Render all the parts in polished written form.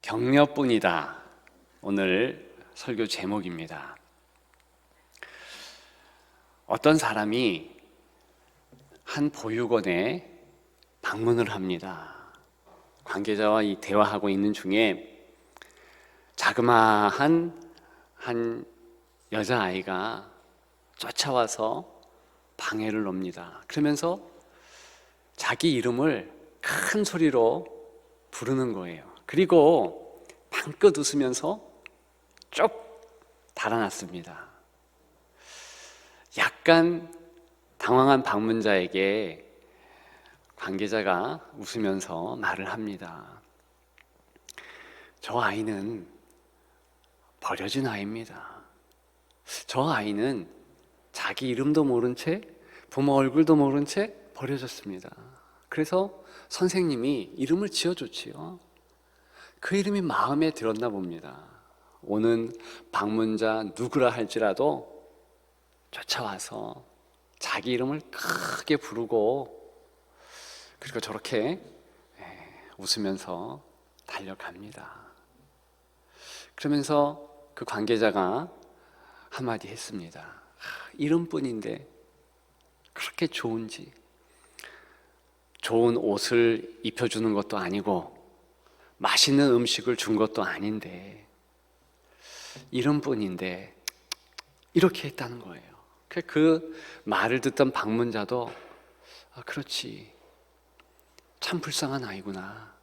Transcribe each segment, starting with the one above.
격려뿐이다. 오늘 설교 제목입니다. 어떤 사람이 한 보육원에 방문을 합니다. 관계자와 이 대화하고 있는 중에 자그마한 한 여자아이가 쫓아와서 방해를 놉니다. 그러면서 자기 이름을 큰 소리로 부르는 거예요. 그리고 방긋 웃으면서 쭉 달아났습니다. 약간 당황한 방문자에게 관계자가 웃으면서 말을 합니다. 저 아이는 버려진 아이입니다. 저 아이는 자기 이름도 모른 채 부모 얼굴도 모른 채 버려졌습니다. 그래서 선생님이 이름을 지어줬지요. 그 이름이 마음에 들었나 봅니다. 오는 방문자 누구라 할지라도 쫓아와서 자기 이름을 크게 부르고 그리고 저렇게 웃으면서 달려갑니다. 그러면서 그 관계자가 한마디 했습니다. 이름뿐인데 그렇게 좋은지, 좋은 옷을 입혀주는 것도 아니고 맛있는 음식을 준 것도 아닌데 이름뿐인데 이렇게 했다는 거예요. 그 말을 듣던 방문자도 그렇지, 참 불쌍한 아이구나.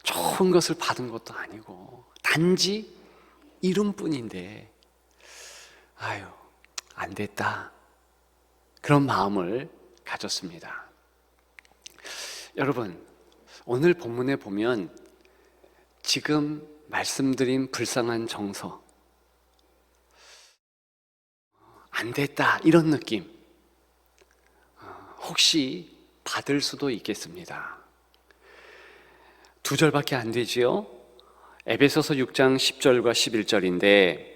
좋은 것을 받은 것도 아니고 단지 이름뿐인데 아유, 안 됐다, 그런 마음을 가졌습니다. 여러분, 오늘 본문에 보면 지금 말씀드린 불쌍한 정서, 안 됐다 이런 느낌 혹시 받을 수도 있겠습니다. 2절밖에 안 되지요. 에베소서 6장 10절과 11절인데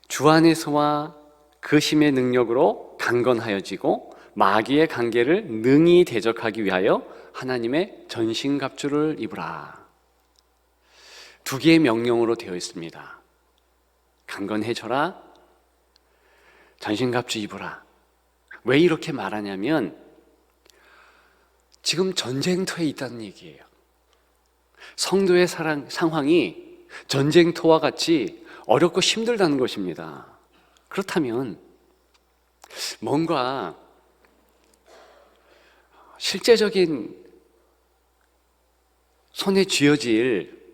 주 안에서와 그 힘의 능력으로 강건하여지고 마귀의 관계를 능히 대적하기 위하여 하나님의 전신갑주를 입으라. 2개의 명령으로 되어 있습니다. 강건해져라, 전신갑주 입으라. 왜 이렇게 말하냐면 지금 전쟁터에 있다는 얘기예요. 성도의 상황이 전쟁터와 같이 어렵고 힘들다는 것입니다. 그렇다면 뭔가 실제적인 손에 쥐어질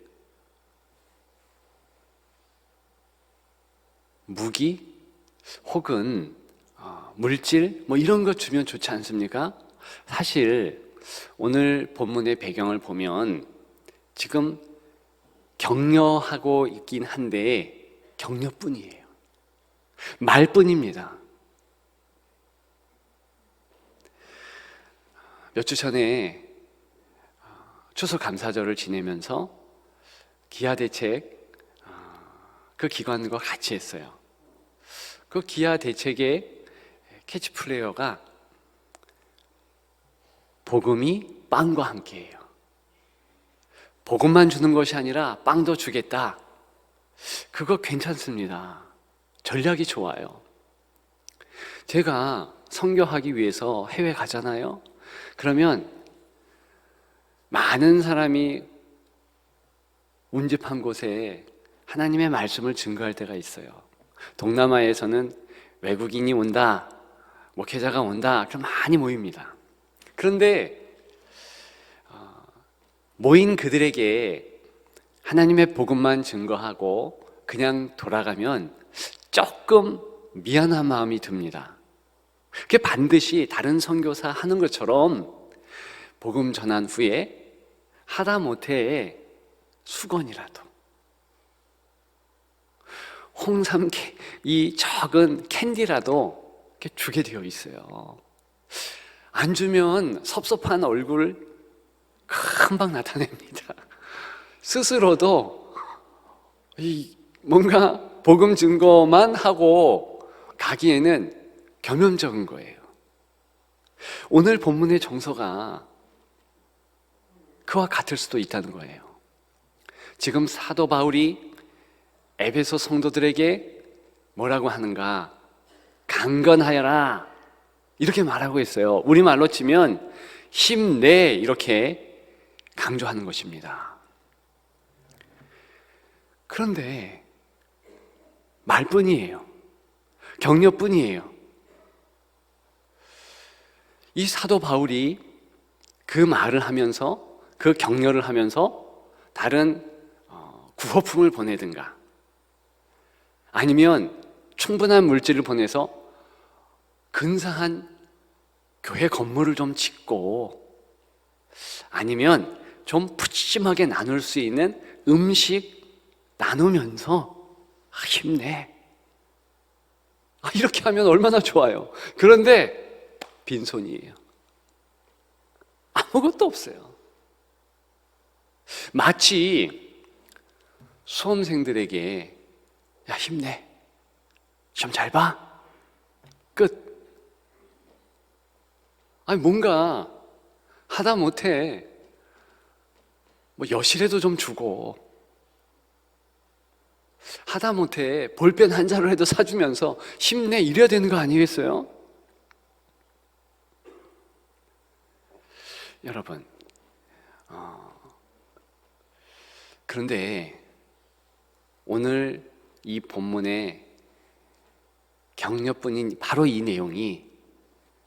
무기 혹은 물질 이런 거 주면 좋지 않습니까? 사실 오늘 본문의 배경을 보면 지금 격려하고 있긴 한데 격려뿐이에요. 말뿐입니다. 몇 주 전에 추석 감사절을 지내면서 기아대책 그 기관과 같이 했어요. 그 기아대책의 캐치플레이어가 복음이 빵과 함께해요. 복음만 주는 것이 아니라 빵도 주겠다. 그거 괜찮습니다. 전략이 좋아요. 제가 선교하기 위해서 해외 가잖아요. 그러면 많은 사람이 운집한 곳에 하나님의 말씀을 증거할 때가 있어요. 동남아에서는 외국인이 온다, 목회자가 온다, 그럼 많이 모입니다. 그런데 모인 그들에게 하나님의 복음만 증거하고 그냥 돌아가면 조금 미안한 마음이 듭니다. 그게 반드시 다른 선교사 하는 것처럼 복음 전한 후에 하다못해 수건이라도, 홍삼 이 적은 캔디라도 이렇게 주게 되어 있어요. 안 주면 섭섭한 얼굴 금방 나타냅니다. 스스로도 뭔가 복음 증거만 하고 가기에는 겸연쩍은 거예요. 오늘 본문의 정서가 그와 같을 수도 있다는 거예요. 지금 사도 바울이 에베소 성도들에게 뭐라고 하는가? 강건하여라, 이렇게 말하고 있어요. 우리말로 치면 힘내, 이렇게 강조하는 것입니다. 그런데 말뿐이에요. 격려뿐이에요. 이 사도 바울이 그 말을 하면서, 그 격려를 하면서 다른 구호품을 보내든가, 아니면 충분한 물질을 보내서 근사한 교회 건물을 좀 짓고, 아니면 좀 푸짐하게 나눌 수 있는 음식 나누면서 힘내, 이렇게 하면 얼마나 좋아요. 그런데 빈손이에요. 아무것도 없어요. 마치 수험생들에게 야, 힘내, 시험 잘 봐, 끝. 아니, 뭔가 하다 못해 뭐 여실해도 좀 주고, 하다 못해 볼펜 한 자루 해도 사주면서 힘내, 이래야 되는 거 아니겠어요? 여러분, 그런데 오늘 이 본문의 격려뿐인 바로 이 내용이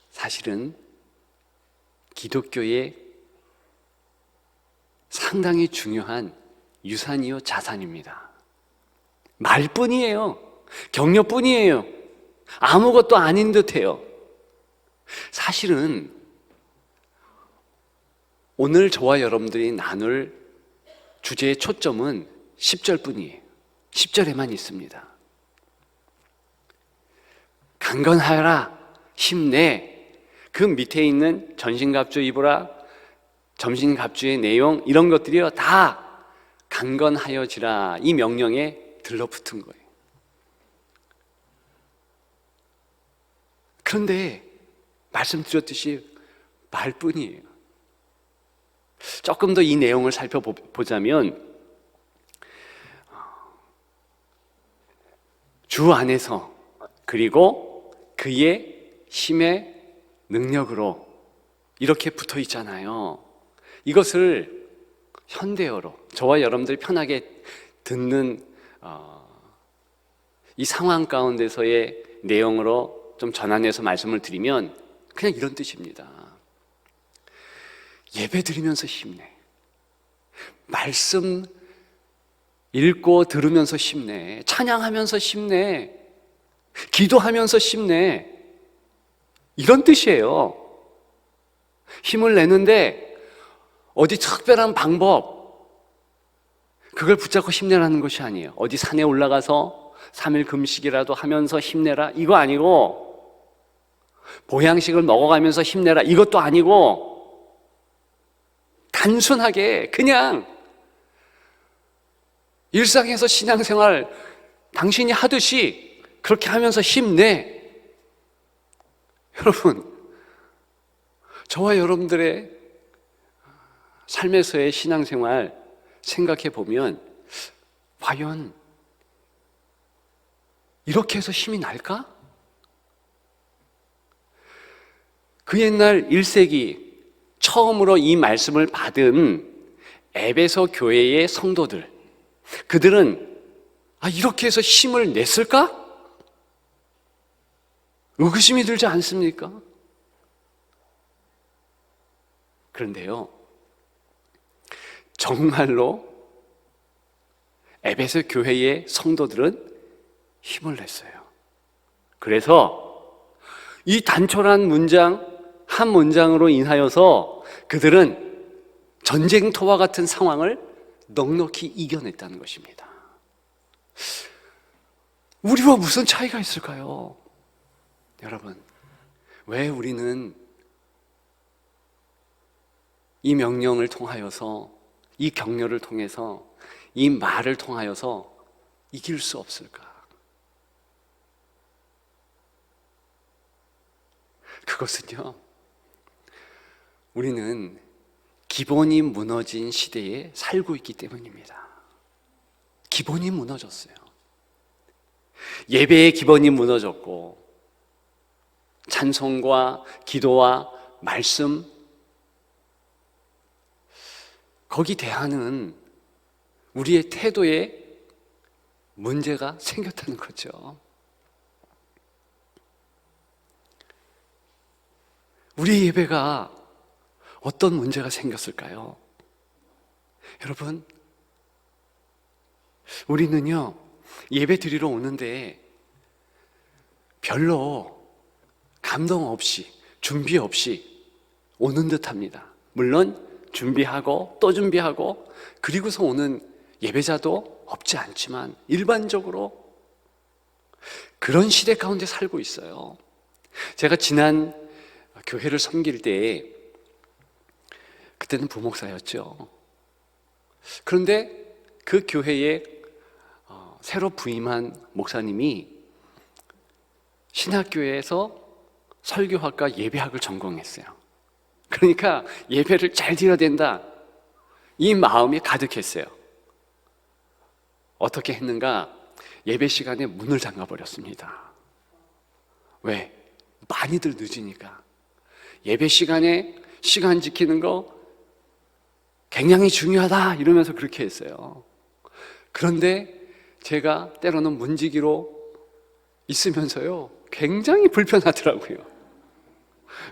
사실은 기독교의 상당히 중요한 유산이요 자산입니다. 말뿐이에요. 격려뿐이에요. 아무것도 아닌 듯해요. 사실은 오늘 저와 여러분들이 나눌 주제의 초점은 10절뿐이에요. 10절에만 있습니다. 강건하여라, 힘내. 그 밑에 있는 전신갑주 입으라, 전신갑주의 내용, 이런 것들이요 다 강건하여지라, 이 명령에 들러붙은 거예요. 그런데 말씀드렸듯이 말뿐이에요. 조금 더 이 내용을 살펴보자면 주 안에서, 그리고 그의 힘의 능력으로 이렇게 붙어 있잖아요. 이것을 현대어로 저와 여러분들이 편하게 듣는 이 상황 가운데서의 내용으로 좀 전환해서 말씀을 드리면 그냥 이런 뜻입니다. 예배 드리면서 힘내, 말씀 읽고 들으면서 힘내, 찬양하면서 힘내, 기도하면서 힘내, 이런 뜻이에요. 힘을 내는데 어디 특별한 방법, 그걸 붙잡고 힘내라는 것이 아니에요. 어디 산에 올라가서 3일 금식이라도 하면서 힘내라, 이거 아니고, 보양식을 먹어가면서 힘내라, 이것도 아니고, 단순하게 그냥 일상에서 신앙생활 당신이 하듯이 그렇게 하면서 힘내. 여러분, 저와 여러분들의 삶에서의 신앙생활 생각해 보면 과연 이렇게 해서 힘이 날까? 그 옛날 1세기 처음으로 이 말씀을 받은 에베소 교회의 성도들, 그들은 이렇게 해서 힘을 냈을까? 의구심이 들지 않습니까? 그런데요, 정말로 에베소 교회의 성도들은 힘을 냈어요. 그래서 이 단촐한 문장, 한 문장으로 인하여서 그들은 전쟁터와 같은 상황을 넉넉히 이겨냈다는 것입니다. 우리와 무슨 차이가 있을까요? 여러분, 왜 우리는 이 명령을 통하여서, 이 격려를 통해서, 이 말을 통하여서 이길 수 없을까? 그것은요, 우리는 기본이 무너진 시대에 살고 있기 때문입니다. 기본이 무너졌어요. 예배의 기본이 무너졌고 찬송과 기도와 말씀 거기 대하는 우리의 태도에 문제가 생겼다는 거죠. 우리의 예배가 어떤 문제가 생겼을까요? 여러분, 우리는요 예배 드리러 오는데 별로 감동 없이 준비 없이 오는 듯합니다. 물론 준비하고 또 준비하고 그리고서 오는 예배자도 없지 않지만 일반적으로 그런 시대 가운데 살고 있어요. 제가 지난 교회를 섬길 때 그때는 부목사였죠. 그런데 그 교회에 새로 부임한 목사님이 신학교에서 설교학과 예배학을 전공했어요. 그러니까 예배를 잘 드려야 된다 이 마음이 가득했어요. 어떻게 했는가? 예배 시간에 문을 잠가버렸습니다. 왜? 많이들 늦으니까. 예배 시간에 시간 지키는 거 굉장히 중요하다 이러면서 그렇게 했어요. 그런데 제가 때로는 문지기로 있으면서요 굉장히 불편하더라고요.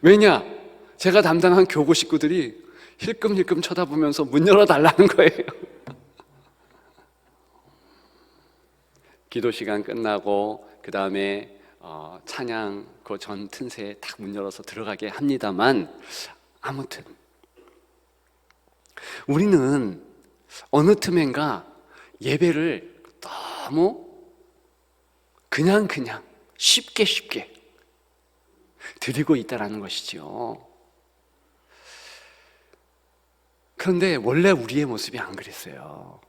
왜냐? 제가 담당한 교구 식구들이 힐끔힐끔 쳐다보면서 문 열어달라는 거예요. 기도 시간 끝나고 그 다음에 찬양 그 전 틈새에 딱 문 열어서 들어가게 합니다만 아무튼 우리는 어느 틈엔가 예배를 너무 그냥 쉽게 드리고 있다라는 것이죠. 그런데 원래 우리의 모습이 안 그랬어요.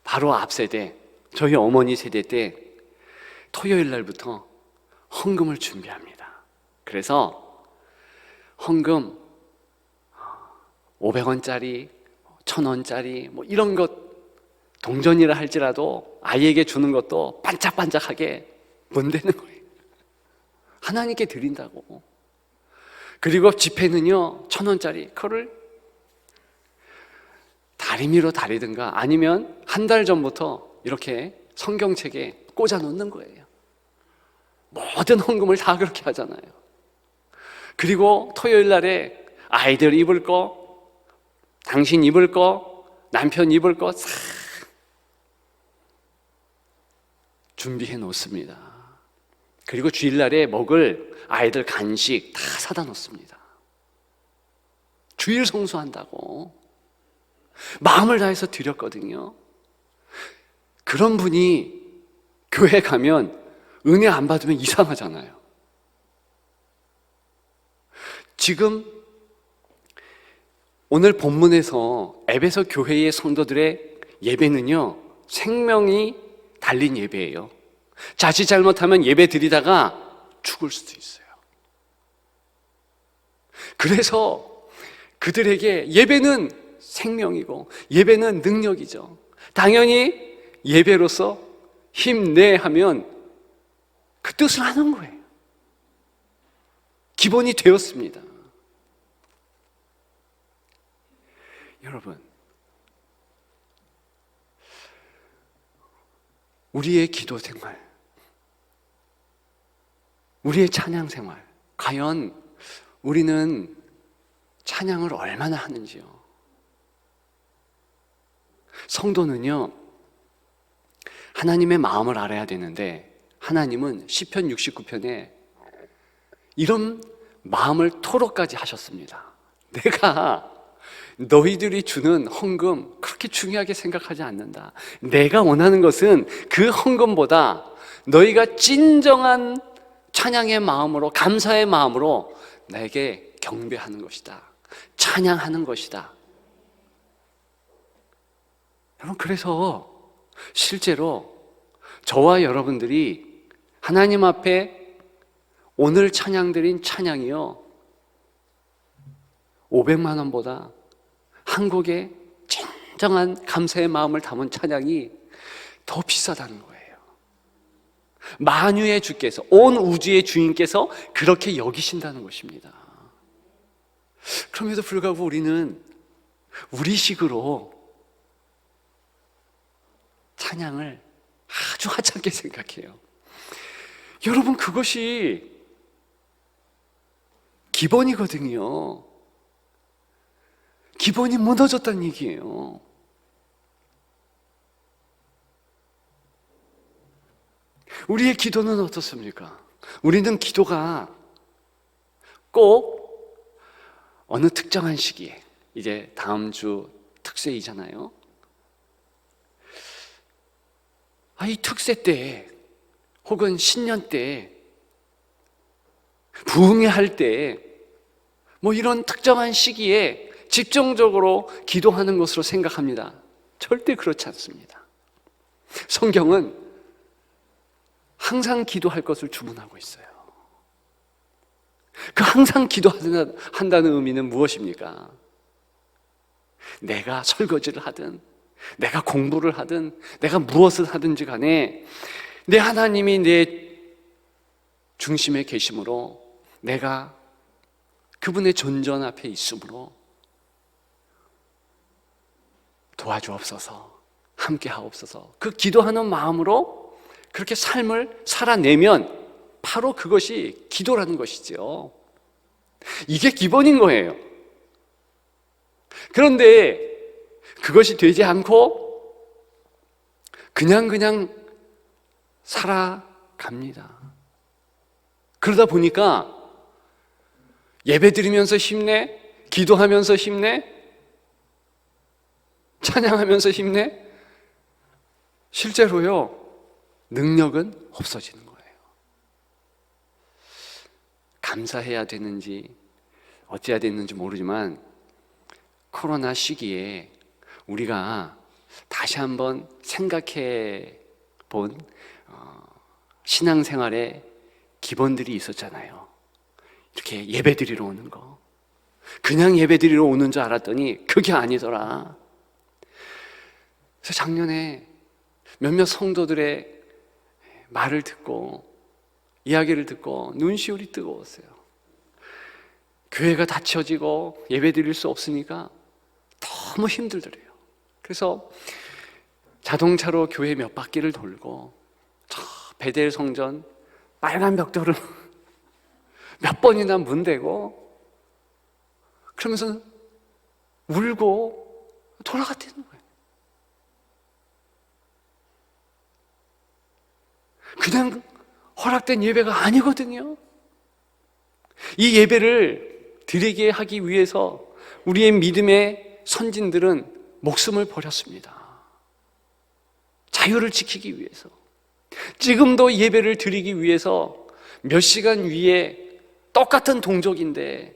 바로 앞 세대, 저희 어머니 세대 때 토요일 날부터 헌금을 준비합니다. 그래서 헌금 500원짜리, 1000원짜리 뭐 이런 것 동전이라 할지라도 아이에게 주는 것도 반짝반짝하게 문대는 거예요. 하나님께 드린다고. 그리고 지폐는요 1000원짜리 그거를 다리미로 다리든가 아니면 한 달 전부터 이렇게 성경책에 꽂아 놓는 거예요. 모든 헌금을 다 그렇게 하잖아요. 그리고 토요일 날에 아이들 입을 거, 당신 입을 거, 남편 입을 거 싹 준비해 놓습니다. 그리고 주일날에 먹을 아이들 간식 다 사다 놓습니다. 주일 성수한다고 마음을 다해서 드렸거든요. 그런 분이 교회 가면 은혜 안 받으면 이상하잖아요. 지금 오늘 본문에서 에베소 교회의 성도들의 예배는요 생명이 달린 예배예요. 자칫 잘못하면 예배 드리다가 죽을 수도 있어요. 그래서 그들에게 예배는 생명이고 예배는 능력이죠. 당연히 예배로서 힘내 하면 그 뜻을 하는 거예요. 기본이 되었습니다. 여러분, 우리의 기도 생활, 우리의 찬양 생활, 과연 우리는 찬양을 얼마나 하는지요? 성도는요 하나님의 마음을 알아야 되는데 하나님은 시편 69편에 이런 마음을 토로까지 하셨습니다. 내가 너희들이 주는 헌금 그렇게 중요하게 생각하지 않는다. 내가 원하는 것은 그 헌금보다 너희가 진정한 찬양의 마음으로 감사의 마음으로 나에게 경배하는 것이다. 찬양하는 것이다. 여러분, 그래서 실제로 저와 여러분들이 하나님 앞에 오늘 찬양 드린 찬양이요 500만 원보다 한 곡에 진정한 감사의 마음을 담은 찬양이 더 비싸다는 거예요. 만유의 주께서, 온 우주의 주인께서 그렇게 여기신다는 것입니다. 그럼에도 불구하고 우리는 우리식으로 찬양을 아주 하찮게 생각해요. 여러분, 그것이 기본이거든요. 기본이 무너졌다는 얘기예요. 우리의 기도는 어떻습니까? 우리는 기도가 꼭 어느 특정한 시기에, 이제 다음 주 특세이잖아요. 이 특세 때 혹은 신년 때, 부흥회 때, 뭐 이런 특정한 시기에 집중적으로 기도하는 것으로 생각합니다. 절대 그렇지 않습니다. 성경은 항상 기도할 것을 주문하고 있어요. 그 항상 기도한다는 의미는 무엇입니까? 내가 설거지를 하든, 내가 공부를 하든, 내가 무엇을 하든지 간에 내 하나님이 내 중심에 계심으로, 내가 그분의 존전 앞에 있으므로 도와주옵소서, 함께 하옵소서, 그 기도하는 마음으로 그렇게 삶을 살아내면 바로 그것이 기도라는 것이죠. 이게 기본인 거예요. 그런데 그것이 되지 않고 그냥 살아갑니다. 그러다 보니까 예배 드리면서 힘내, 기도하면서 힘내, 찬양하면서 힘내, 실제로요, 능력은 없어지는 거예요. 감사해야 되는지 어찌해야 되는지 모르지만 코로나 시기에 우리가 다시 한번 생각해 본 신앙생활의 기본들이 있었잖아요. 이렇게 예배 드리러 오는 거. 그냥 예배 드리러 오는 줄 알았더니 그게 아니더라. 그래서 작년에 몇몇 성도들의 말을 듣고, 이야기를 듣고 눈시울이 뜨거웠어요. 교회가 닫혀지고 예배 드릴 수 없으니까 너무 힘들더래요. 그래서 자동차로 교회 몇 바퀴를 돌고 저 베델 성전 빨간 벽돌을 몇 번이나 문대고 그러면서 울고 돌아갔다는 거예요. 그냥 허락된 예배가 아니거든요. 이 예배를 드리게 하기 위해서 우리의 믿음의 선진들은 목숨을 버렸습니다. 자유를 지키기 위해서. 지금도 예배를 드리기 위해서 몇 시간 위에 똑같은 동족인데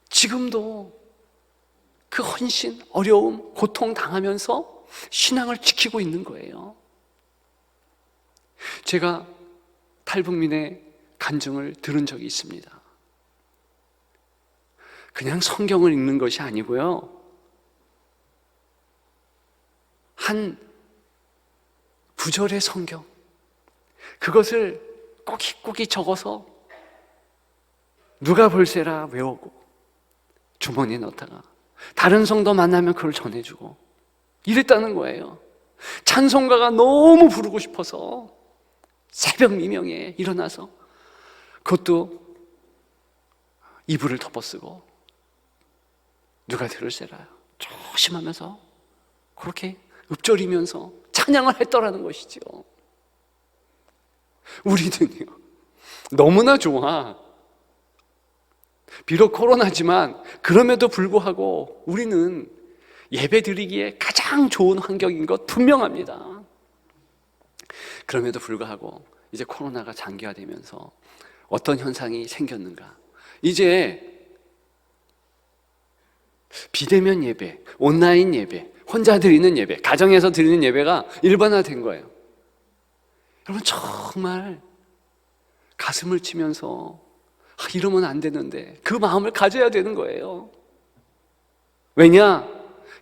지금도 그 헌신, 어려움, 고통 당하면서 신앙을 지키고 있는 거예요. 제가 탈북민의 간증을 들은 적이 있습니다. 그냥 성경을 읽는 것이 아니고요, 한 구절의 성경, 그것을 꼬깃꼬깃 적어서 누가 볼세라 외우고 주머니에 넣다가 다른 성도 만나면 그걸 전해주고 이랬다는 거예요. 찬송가가 너무 부르고 싶어서 새벽 미명에 일어나서 그것도 이불을 덮어쓰고 누가 들을세라 조심하면서 그렇게 읊조리면서 찬양을 했더라는 것이죠. 우리는요, 너무나 좋아. 비록 코로나지만 그럼에도 불구하고 우리는 예배 드리기에 가장 좋은 환경인 것 분명합니다. 그럼에도 불구하고 이제 코로나가 장기화되면서 어떤 현상이 생겼는가? 이제 비대면 예배, 온라인 예배, 혼자 드리는 예배, 가정에서 드리는 예배가 일반화된 거예요. 여러분, 정말 가슴을 치면서 이러면 안 되는데 그 마음을 가져야 되는 거예요. 왜냐?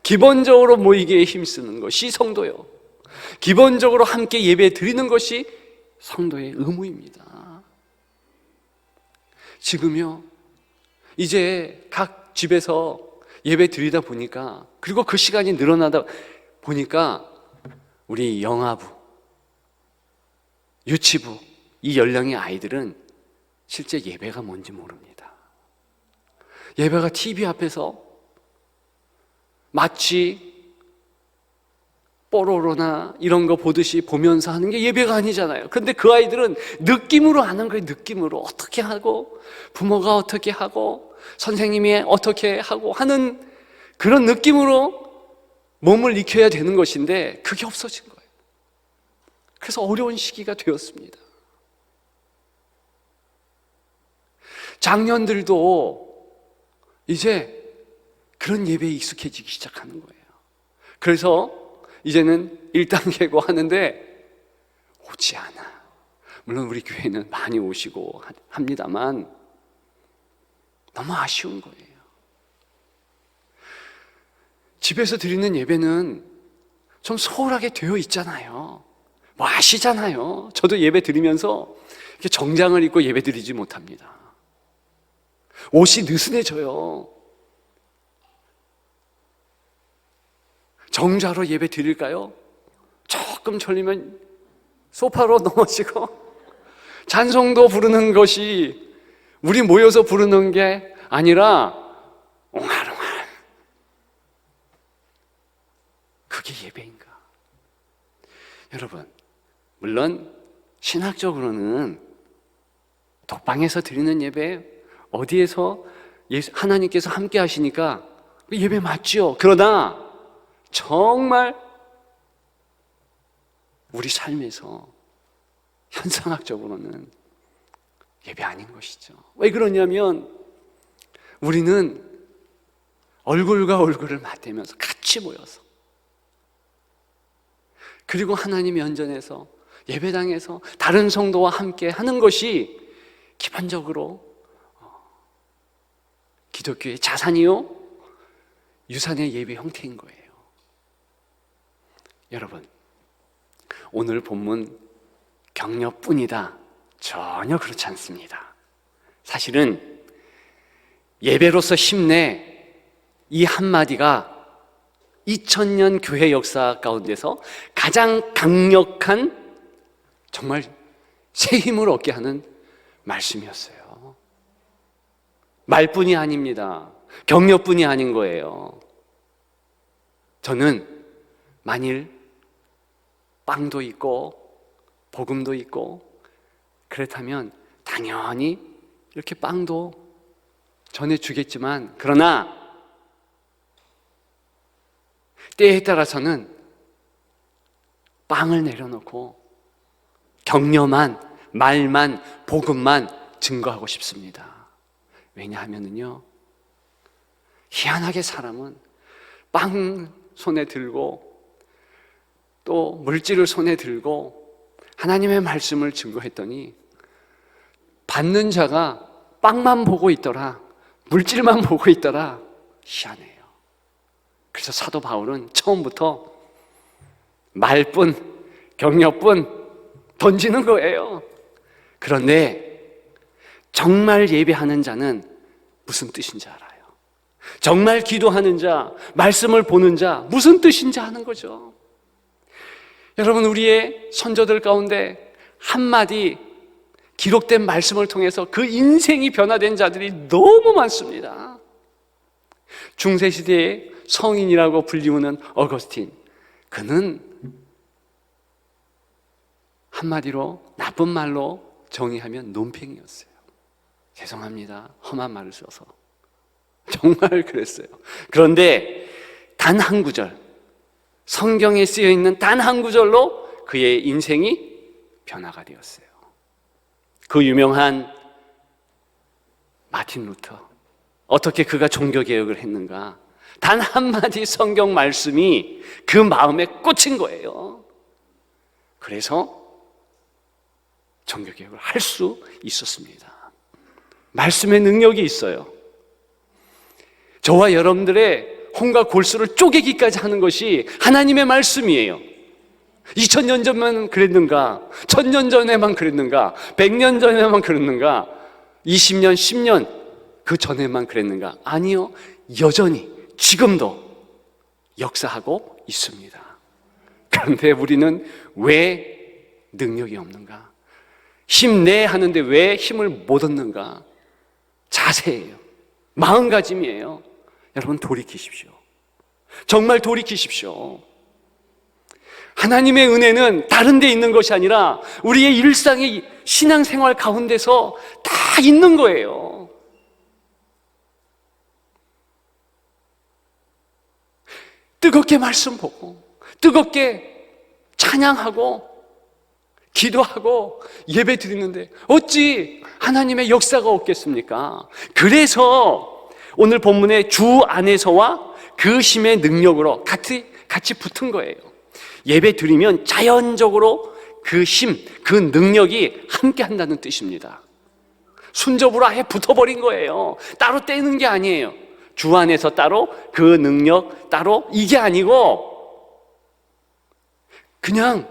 기본적으로 모이기에 힘쓰는 것이 성도요, 기본적으로 함께 예배 드리는 것이 성도의 의무입니다. 지금요, 이제 각 집에서 예배 드리다 보니까, 그리고 그 시간이 늘어나다 보니까 우리 영아부, 유치부 이 연령의 아이들은 실제 예배가 뭔지 모릅니다. 예배가 TV 앞에서 마치 뽀로로나 이런 거 보듯이 보면서 하는 게 예배가 아니잖아요. 근데 그 아이들은 느낌으로 하는 거예요. 느낌으로. 어떻게 하고, 부모가 어떻게 하고, 선생님이 어떻게 하고 하는 그런 느낌으로 몸을 익혀야 되는 것인데 그게 없어진 거예요. 그래서 어려운 시기가 되었습니다. 장년들도 이제 그런 예배에 익숙해지기 시작하는 거예요. 그래서 이제는 1단계고 하는데 오지 않아. 물론 우리 교회는 많이 오시고 합니다만 너무 아쉬운 거예요. 집에서 드리는 예배는 좀 소홀하게 되어 있잖아요. 뭐 아시잖아요. 저도 예배 드리면서 이렇게 정장을 입고 예배 드리지 못합니다. 옷이 느슨해져요. 정자로 예배 드릴까요? 조금 졸리면 소파로 넘어지고, 찬송도 부르는 것이 우리 모여서 부르는 게 아니라 옹알옹알. 그게 예배인가? 여러분, 물론 신학적으로는 독방에서 드리는 예배, 어디에서 하나님께서 함께 하시니까 예배 맞죠? 그러나 정말 우리 삶에서 현상학적으로는 예배 아닌 것이죠. 왜 그러냐면 우리는 얼굴과 얼굴을 맞대면서 같이 모여서, 그리고 하나님 면전에서 예배당에서 다른 성도와 함께 하는 것이 기본적으로 기독교의 자산이요 유산의 예배 형태인 거예요. 여러분, 오늘 본문 격려뿐이다, 전혀 그렇지 않습니다. 사실은 예배로서 힘내, 이 한마디가 2000년 교회 역사 가운데서 가장 강력한, 정말 새 힘을 얻게 하는 말씀이었어요. 말뿐이 아닙니다. 격려뿐이 아닌 거예요. 저는 만일 빵도 있고 복음도 있고 그렇다면 당연히 이렇게 빵도 전해주겠지만, 그러나 때에 따라서는 빵을 내려놓고 격려만, 말만, 복음만 증거하고 싶습니다. 왜냐하면요, 희한하게 사람은 빵 손에 들고 또 물질을 손에 들고 하나님의 말씀을 증거했더니 받는 자가 빵만 보고 있더라, 물질만 보고 있더라. 희한해요. 그래서 사도 바울은 처음부터 말뿐, 격려뿐 던지는 거예요. 그런데 정말 예배하는 자는 무슨 뜻인지 알아요. 정말 기도하는 자, 말씀을 보는 자 무슨 뜻인지 아는 거죠. 여러분, 우리의 선조들 가운데 한마디 기록된 말씀을 통해서 그 인생이 변화된 자들이 너무 많습니다. 중세시대의 성인이라고 불리우는 어거스틴, 그는 한마디로 나쁜 말로 정의하면 논팽이였어요. 죄송합니다, 험한 말을 써서. 정말 그랬어요. 그런데 단 한 구절, 성경에 쓰여 있는 단 한 구절로 그의 인생이 변화가 되었어요. 그 유명한 마틴 루터, 어떻게 그가 종교개혁을 했는가? 단 한마디 성경 말씀이 그 마음에 꽂힌 거예요. 그래서 종교개혁을 할 수 있었습니다. 말씀의 능력이 있어요. 저와 여러분들의 혼과 골수를 쪼개기까지 하는 것이 하나님의 말씀이에요. 2000년 전만 그랬는가? 1000년 전에만 그랬는가? 100년 전에만 그랬는가? 20년, 10년 그 전에만 그랬는가? 아니요. 여전히 지금도 역사하고 있습니다. 그런데 우리는 왜 능력이 없는가? 힘내 하는데 왜 힘을 못 얻는가? 자세예요. 마음가짐이에요. 여러분 돌이키십시오. 정말 돌이키십시오. 하나님의 은혜는 다른 데 있는 것이 아니라 우리의 일상의 신앙생활 가운데서 다 있는 거예요. 뜨겁게 말씀 보고 뜨겁게 찬양하고 기도하고 예배 드리는데 어찌 하나님의 역사가 없겠습니까? 그래서 오늘 본문의 주 안에서와 그 힘의 능력으로 같이 붙은 거예요. 예배 드리면 자연적으로 그 힘, 그 능력이 함께 한다는 뜻입니다. 순접으로 아예 붙어버린 거예요. 따로 떼는 게 아니에요. 주 안에서 따로, 그 능력 따로, 이게 아니고 그냥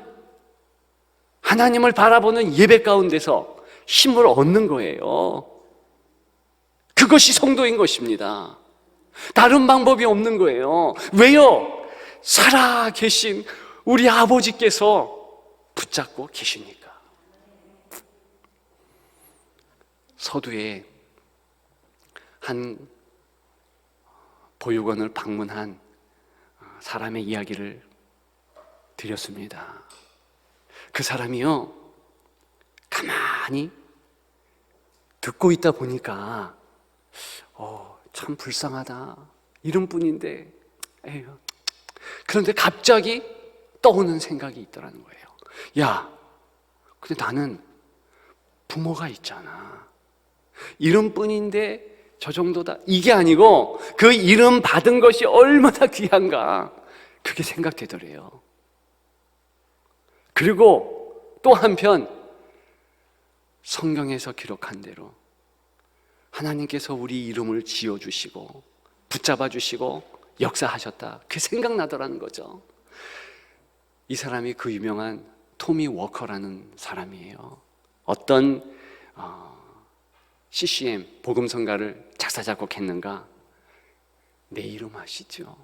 하나님을 바라보는 예배 가운데서 힘을 얻는 거예요. 그것이 성도인 것입니다. 다른 방법이 없는 거예요. 왜요? 살아계신 우리 아버지께서 붙잡고 계시니까. 서두에 한 보육원을 방문한 사람의 이야기를 드렸습니다. 그 사람이요, 가만히 듣고 있다 보니까 참 불쌍하다 이런 뿐인데 에휴. 그런데 갑자기 떠오는 생각이 있더라는 거예요. 야, 근데 나는 부모가 있잖아. 이름 뿐인데 저 정도다. 이게 아니고 그 이름 받은 것이 얼마나 귀한가. 그게 생각되더래요. 그리고 또 한편 성경에서 기록한 대로 하나님께서 우리 이름을 지어주시고 붙잡아주시고 역사하셨다. 그게 생각나더라는 거죠. 이 사람이 그 유명한 토미 워커라는 사람이에요. 어떤 CCM 복음성가를 작사 작곡했는가? 내 이름 아시죠?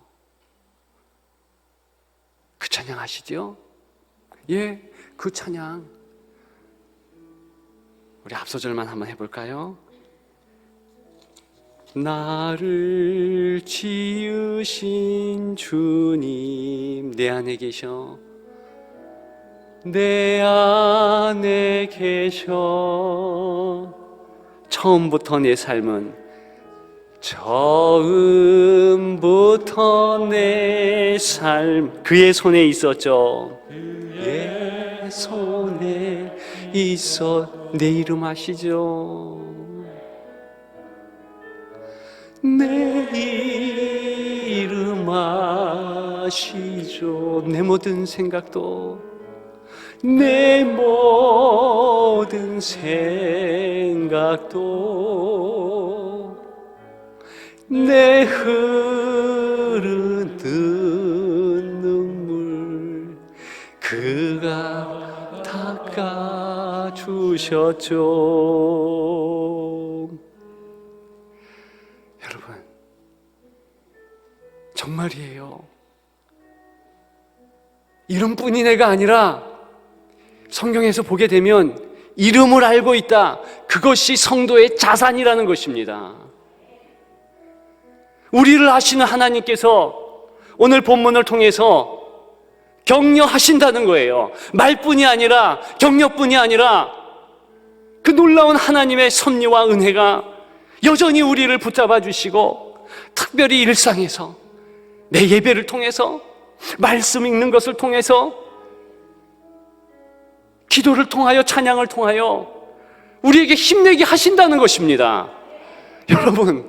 그 찬양 아시죠? 예, 그 찬양 우리 앞소절만 한번 해볼까요? 나를 지으신 주님 내 안에 계셔 내 안에 계셔 처음부터 내 삶은 처음부터 내 삶 그의 손에 있었죠. 그의 손에 있어 내 이름 아시죠? 내 이름 아시죠? 내 모든 생각도 내 모든 생각도 내 흐르는 눈물 그가 닦아주셨죠. 여러분 정말이에요. 이름뿐인 애가 아니라 성경에서 보게 되면 이름을 알고 있다. 그것이 성도의 자산이라는 것입니다. 우리를 아시는 하나님께서 오늘 본문을 통해서 격려하신다는 거예요. 말뿐이 아니라 격려뿐이 아니라 그 놀라운 하나님의 섭리와 은혜가 여전히 우리를 붙잡아 주시고 특별히 일상에서 내 예배를 통해서 말씀 읽는 것을 통해서 기도를 통하여 찬양을 통하여 우리에게 힘내게 하신다는 것입니다. 여러분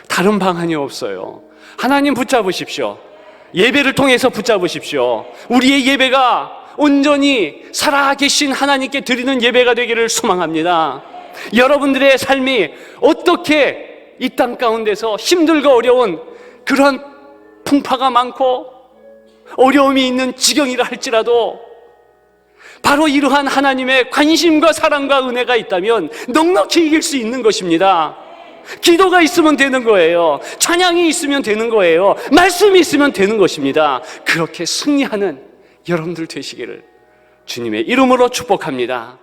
다른 방안이 없어요. 하나님 붙잡으십시오. 예배를 통해서 붙잡으십시오. 우리의 예배가 온전히 살아계신 하나님께 드리는 예배가 되기를 소망합니다. 여러분들의 삶이 어떻게 이 땅 가운데서 힘들고 어려운 그런 풍파가 많고 어려움이 있는 지경이라 할지라도 바로 이러한 하나님의 관심과 사랑과 은혜가 있다면 넉넉히 이길 수 있는 것입니다. 기도가 있으면 되는 거예요. 찬양이 있으면 되는 거예요. 말씀이 있으면 되는 것입니다. 그렇게 승리하는 여러분들 되시기를 주님의 이름으로 축복합니다.